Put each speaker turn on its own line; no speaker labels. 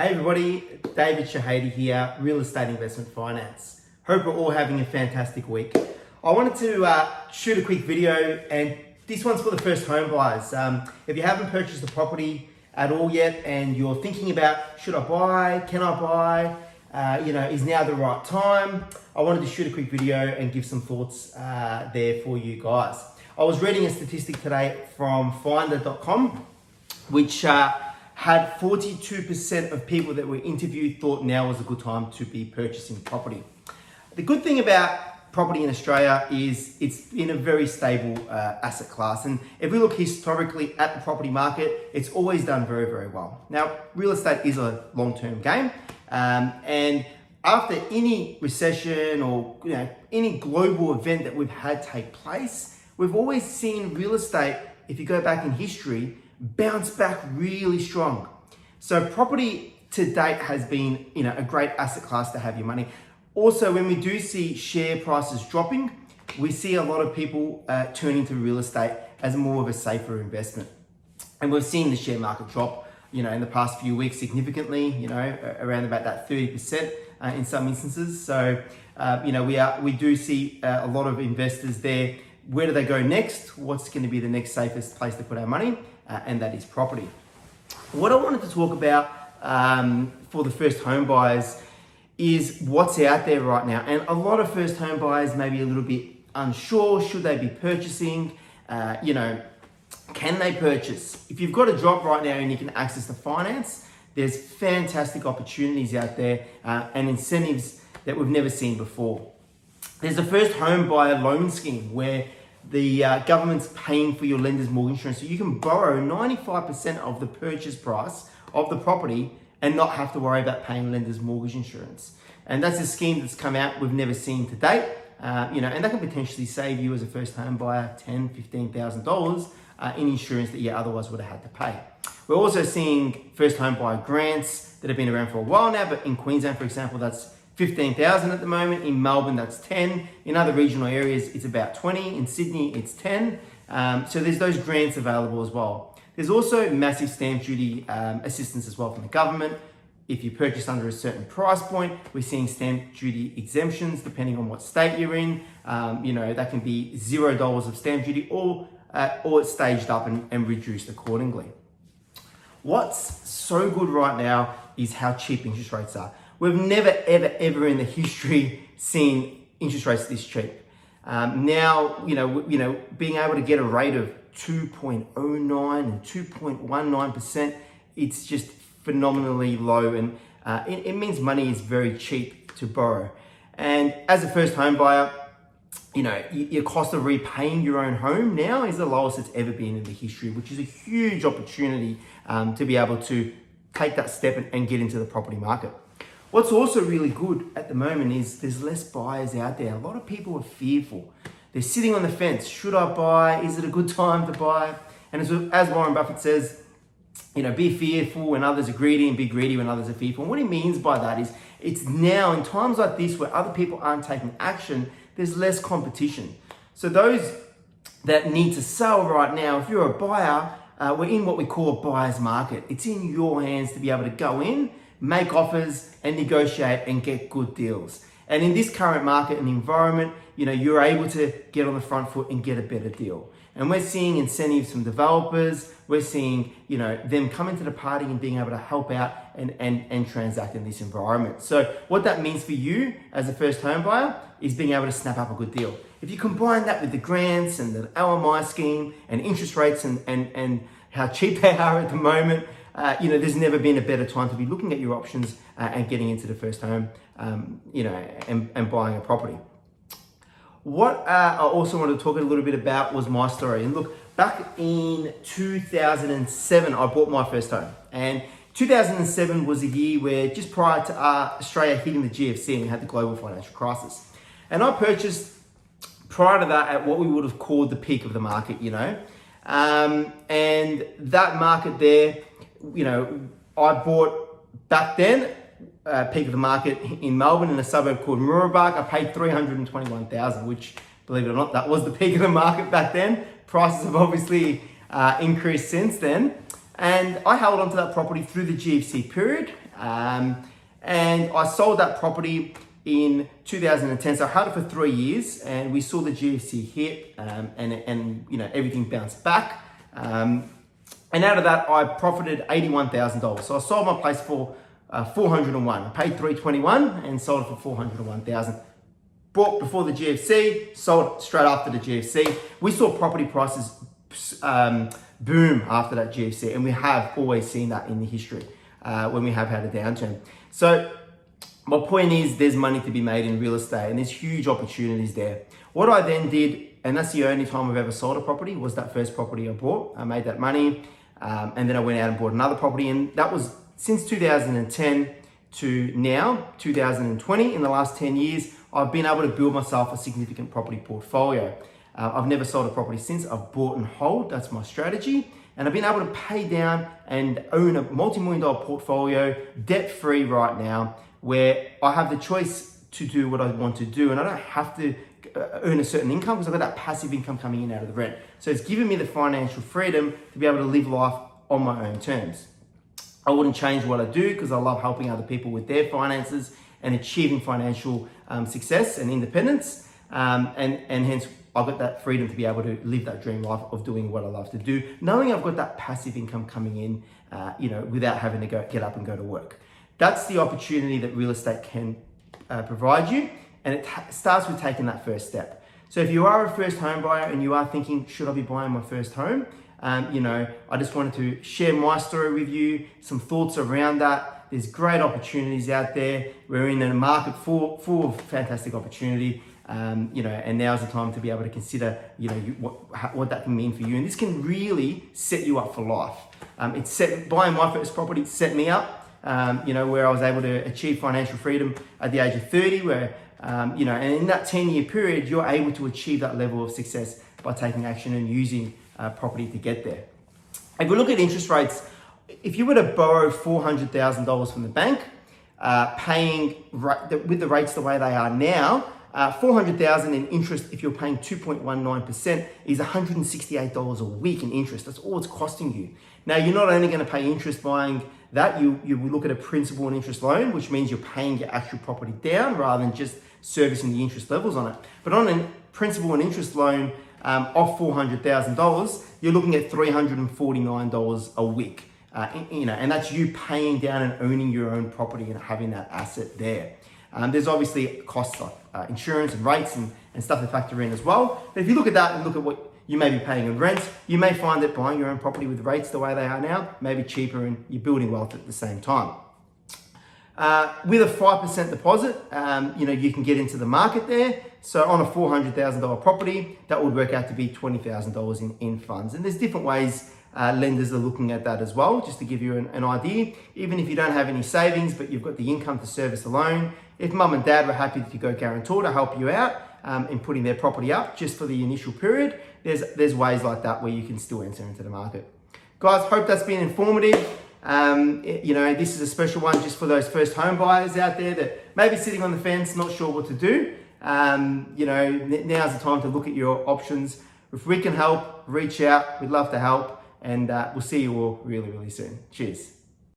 Hey everybody, David Shahady here, Real Estate Investment Finance. Hope we're all having a fantastic week. I wanted to shoot a quick video, and this one's for the first home buyers. If you haven't purchased a property at all yet and you're thinking about should I buy, can I buy, is now the right time, I wanted to shoot a quick video and give some thoughts there for you guys. I was reading a statistic today from finder.com which had 42% of people that were interviewed thought now was a good time to be purchasing property. The good thing about property in Australia is it's in a very stable asset class. And if we look historically at the property market, it's always done very, very well. Now, real estate is a long-term game. And after any recession or any global event that we've had take place, we've always seen real estate, if you go back in history, bounce back really strong. So property to date has been, a great asset class to have your money. Also, when we do see share prices dropping, we see a lot of people turning to real estate as more of a safer investment. And we've seen the share market drop, in the past few weeks significantly, around about that 30% in some instances. So, we do see a lot of investors there. Where do they go next? What's going to be the next safest place to put our money? And that is property. What I wanted to talk about for the first home buyers is what's out there right now. And a lot of first home buyers may be a little bit unsure. Should they be purchasing? Can they purchase? If you've got a job right now and you can access the finance, there's fantastic opportunities out there and incentives that we've never seen before. There's a first home buyer loan scheme where the government's paying for your lender's mortgage insurance. So you can borrow 95% of the purchase price of the property and not have to worry about paying lender's mortgage insurance. And that's a scheme that's come out we've never seen to date. And that can potentially save you as a first home buyer $10,000, $15,000 in insurance that you otherwise would have had to pay. We're also seeing first home buyer grants that have been around for a while now, but in Queensland, for example, that's 15,000 at the moment. In Melbourne, that's 10. In other regional areas, it's about 20. In Sydney, it's 10. So there's those grants available as well. There's also massive stamp duty assistance as well from the government. If you purchase under a certain price point, we're seeing stamp duty exemptions depending on what state you're in. That can be $0 of stamp duty or it's staged up and reduced accordingly. What's so good right now is how cheap interest rates are. We've never, ever in the history seen interest rates this cheap. Now, being able to get a rate of 2.09 and 2.19%, it's just phenomenally low, and it means money is very cheap to borrow. And as a first home buyer, your cost of repaying your own home now is the lowest it's ever been in the history, which is a huge opportunity to be able to take that step and get into the property market. What's also really good at the moment is there's less buyers out there. A lot of people are fearful. They're sitting on the fence. Should I buy? Is it a good time to buy? And as Warren Buffett says, be fearful when others are greedy and be greedy when others are fearful. And what he means by that is it's now in times like this where other people aren't taking action, there's less competition. So those that need to sell right now, if you're a buyer, we're in what we call a buyer's market. It's in your hands to be able to go in, make offers and negotiate and get good deals. And in this current market and environment, you're able to get on the front foot and get a better deal. And we're seeing incentives from developers. We're seeing, them come into the party and being able to help out and transact in this environment. So what that means for you as a first home buyer is being able to snap up a good deal. If you combine that with the grants and the LMI scheme and interest rates and how cheap they are at the moment, there's never been a better time to be looking at your options and getting into the first home, and buying a property. What I also wanted to talk a little bit about was my story. And look, back in 2007, I bought my first home. And 2007 was a year where just prior to Australia hitting the GFC and we had the global financial crisis. And I purchased prior to that at what we would have called the peak of the market, and that market there, I bought back then, peak of the market in Melbourne in a suburb called Mooroolbark. I paid $321,000, which, believe it or not, that was the peak of the market back then. Prices have obviously increased since then. And I held onto that property through the GFC period. And I sold that property in 2010. So I had it for 3 years, and we saw the GFC hit, and you know, everything bounced back. And out of that, I profited $81,000. So I sold my place for 401. I paid 321 and sold it for 401,000. Bought before the GFC, sold straight after the GFC. We saw property prices boom after that GFC, and we have always seen that in the history when we have had a downturn. So my point is, there's money to be made in real estate, and there's huge opportunities there. What I then did, and that's the only time I've ever sold a property, was that first property I bought. I made that money, and then I went out and bought another property, and that was since 2010 to now, 2020. In the last 10 years, I've been able to build myself a significant property portfolio. I've never sold a property since. I've bought and hold. That's my strategy. And I've been able to pay down and own a multi-million-dollar portfolio, debt-free right now, where I have the choice to do what I want to do, and I don't have to earn a certain income because I've got that passive income coming in out of the rent. So it's given me the financial freedom to be able to live life on my own terms. I wouldn't change what I do because I love helping other people with their finances and achieving financial success and independence. And hence I've got that freedom to be able to live that dream life of doing what I love to do, knowing I've got that passive income coming in, without having to get up and go to work. That's the opportunity that real estate can provide you. And it starts with taking that first step. So if you are a first home buyer and you are thinking, should I be buying my first home? I just wanted to share my story with you, some thoughts around that. There's great opportunities out there. We're in a market full of fantastic opportunity, and now's the time to be able to consider, what that can mean for you. And this can really set you up for life. Buying my first property set me up, where I was able to achieve financial freedom at the age of 30, where, and in that 10-year period, you're able to achieve that level of success by taking action and using property to get there. If we look at interest rates, if you were to borrow $400,000 from the bank, paying with the rates the way they are now, $400,000 in interest, if you're paying 2.19%, is $168 a week in interest. That's all it's costing you. Now, you're not only going to pay interest buying that, you will look at a principal and interest loan, which means you're paying your actual property down rather than just servicing the interest levels on it. But on a principal and interest loan of $400,000, you're looking at $349 a week. And that's you paying down and owning your own property and having that asset there. There's obviously costs like insurance and rates and stuff to factor in as well. But if you look at that and look at what you may be paying in rent, you may find that buying your own property with rates the way they are now may be cheaper, and you're building wealth at the same time. With a 5% deposit, you can get into the market there. So on a $400,000 property, that would work out to be $20,000 in funds. And there's different ways lenders are looking at that as well, just to give you an idea. Even if you don't have any savings, but you've got the income to service the loan, if mum and dad were happy to go guarantor to help you out in putting their property up just for the initial period, there's ways like that where you can still enter into the market. Guys, hope that's been informative. This is a special one just for those first home buyers out there that may be sitting on the fence, not sure what to do. Now's the time to look at your options. If we can help, reach out. We'd love to help, and we'll see you all really, really soon. Cheers.